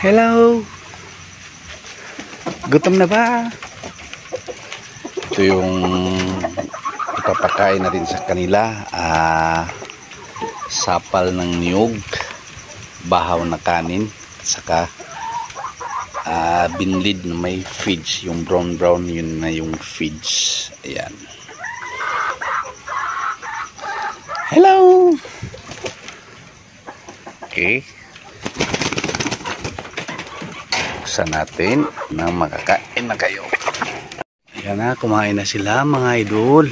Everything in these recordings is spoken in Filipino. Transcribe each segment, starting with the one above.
Hello. Gutom na ba? Ito yung ipapakain natin sa kanila. Sapal ng niyog, bahaw na kanin, saka binlid na may feeds. Yung brown yun na yung feeds. Ayan. Hello. Okay. Buksan natin na makakain na kayo. Ayan na, kumain na sila mga idol.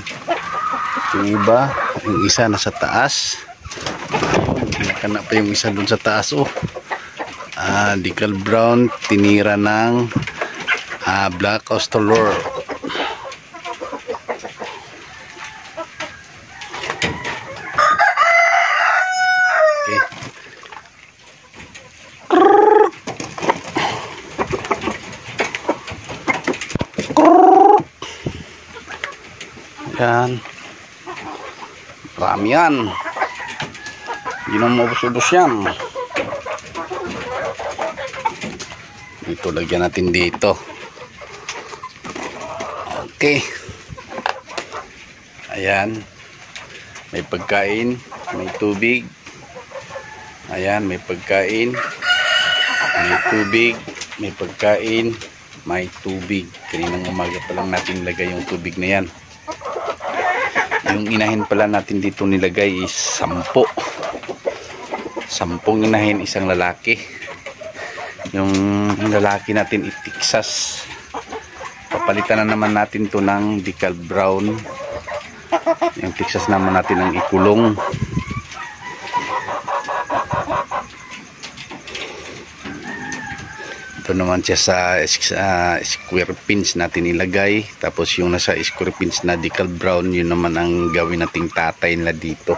Yung iba, yung isa nasa taas. Nakana pa yung isa dun sa taas. Decal brown, tinira ng black australorp. Yan. Marami yan. Hindi na maubos-ubos yan. Dito, lagyan natin dito. Okay. Ayan. May pagkain. May tubig. Ayan, may pagkain. May tubig. May pagkain. May tubig. Kaninang umaga pa lang natin lagay yung tubig na yan. Yung inahin pala natin dito nilagay is 10. 10 inahin, isang lalaki. Yung lalaki natin is Texas. Papalitan na naman natin to ng decal brown. Yung Texas naman natin ang ikulong. Ito naman siya sa square pins natin ilagay. Tapos yung nasa square pins na decal brown, yun naman ang gawin nating tatay nila dito.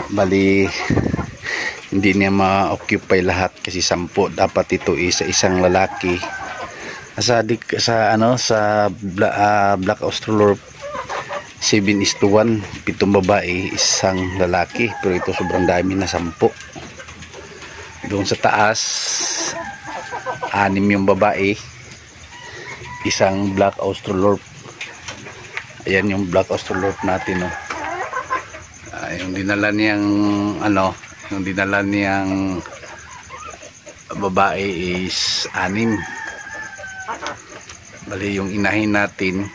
Bali, hindi niya ma-occupy lahat kasi 10. Dapat ito isa isang lalaki. Sa black australorp 7:1, 7 babae, isang lalaki. Pero ito sobrang dami na 10. Doon sa taas 6 yung babae, isang black australorp. Ayan yung black australorp natin, yung dinala niyang yung dinala niyang babae is 6. Bali yung inahin natin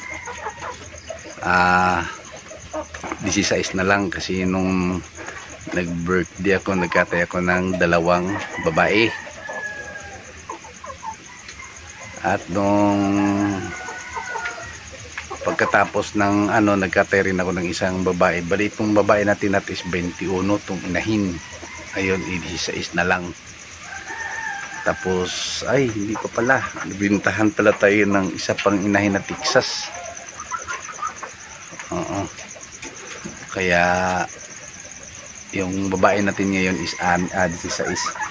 16 na lang kasi nung nag-birthday ako, nagkatay ako ng 2 babae. At nung pagkatapos ng nagkatay rin ako ng isang babae. Bali itong babae natin is 21, itong inahin. Ayun, 16 na lang. Tapos, ay, hindi pa pala. Nabintahan pala tayo ng isa pang inahin na Texas. Kaya yung babae natin ngayon is 16.